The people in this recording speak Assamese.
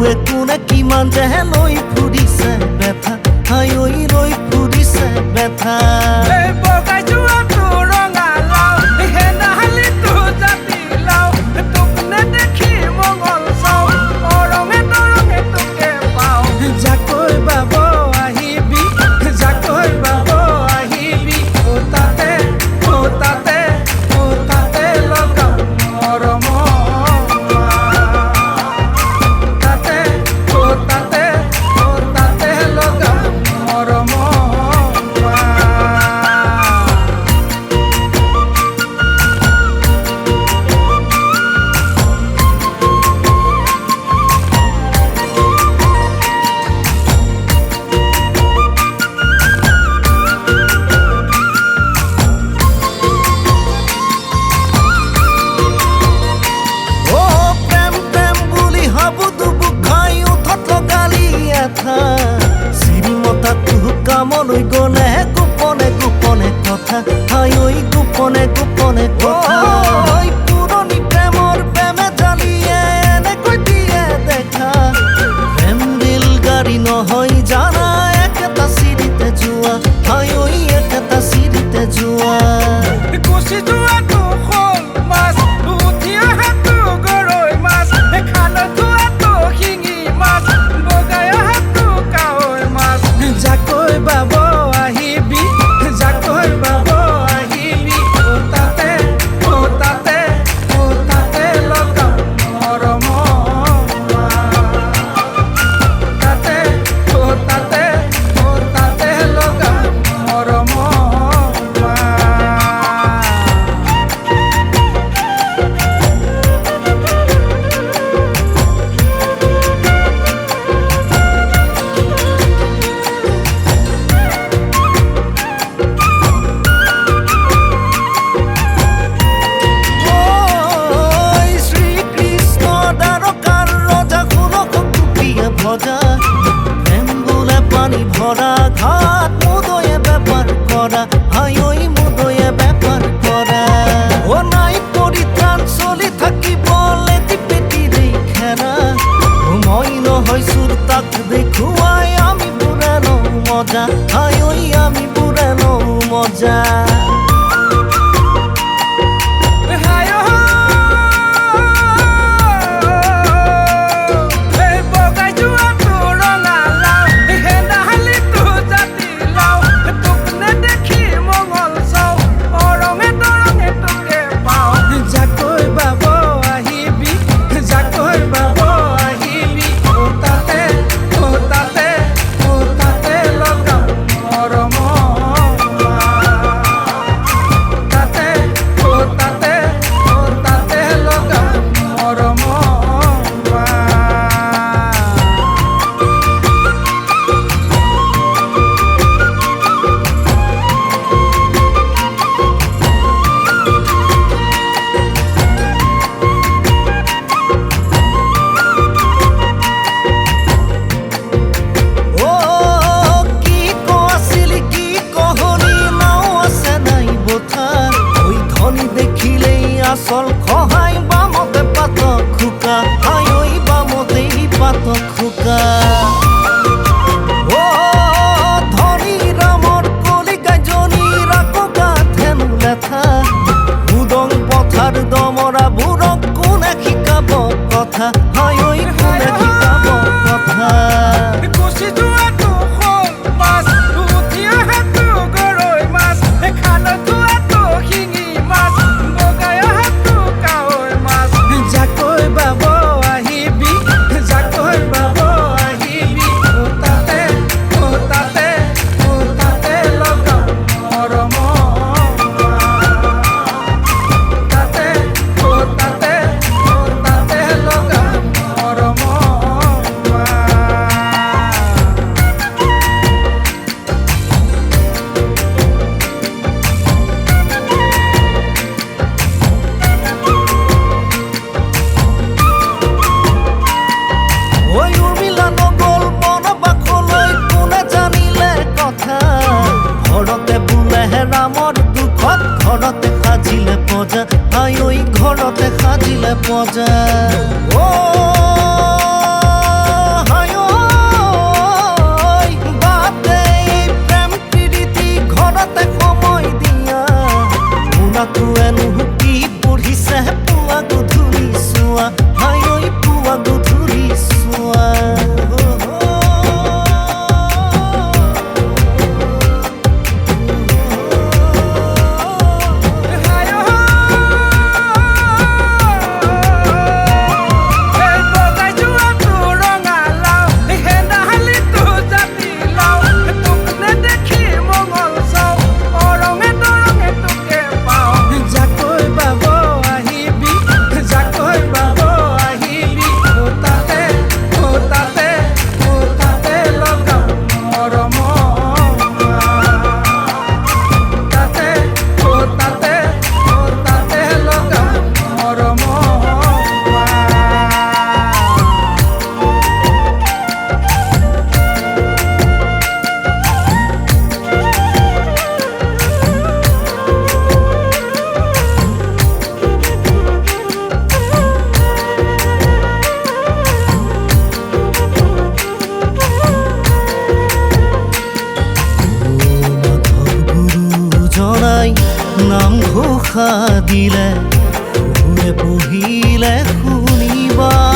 বন্ধুৱে কোনে কিমান যে লৈ ফুৰিছে বেথা হাই ঐ লৈ ফুৰিছে বেথা কামলৈ গ'লে গোপনে গোপনে কথা হাই ঐ গোপনে গোপনে কথা পুৰণি প্ৰেমৰ প্ৰেমে জ্বালিয়ে এনেকৈ দিয়ে দেখা প্ৰেম ৰেল গাড়ী নহয় জানা একেটা চিৰিতে যোৱা হাই ঐ একেটা চিৰিতে যোৱা গুচি যোৱাটো হ'ল মাছ উঠি অহাটো গৰৈ মাছ খালত যোৱাটো শিঙি মাছ বগাই অহাটো কাৱৈ মাছ যাকৈ বাব আহিবি যাকৈ বাব আহিবি তাতে লগাম মৰম তাতে লগাম মৰম প্রেম বোলে পানি ভরা ঘাট মুদয়ে ব্যাপার করা হাই ঐ মুদয়ে ব্যাপার করা ও নাই পরিত্রাণ চলি থাকি বলে পেটিরে খেরা মই নহয় সুর তাক দেখুয়াই আমি পুরানো মজা হাই ঐ আমি পুরানো মজা আসল খহাই বামতে পাতক খুকা হাই ঐ বামতেই পাতক খুকা ও ধনী ৰামৰ কলিকাই জনী ৰাকো গাথেনো লেথা উদং পথাৰ দমৰা বুঢ়ক কোনে শিকাব কথা হাই ঐ কোনে শিকাব কথা গুচি যোৱাটো হ'ল মাছ উঠি অহাটো গৰৈ মাছ খালত যোৱাটো শিঙি মাছ বগাই অহাটো কাৱৈ মাছ যাকৈ বাব আহিবি যাকৈ বাব আহিবি তাতে লগাম মৰম তাতে লগাম মৰম ৰামৰ দুখত ঘৰতে সাজিলে পজা হাই ঐ ঘৰতে সাজিলে পজা পঢ়িলে পঢ়িলে শুনিবা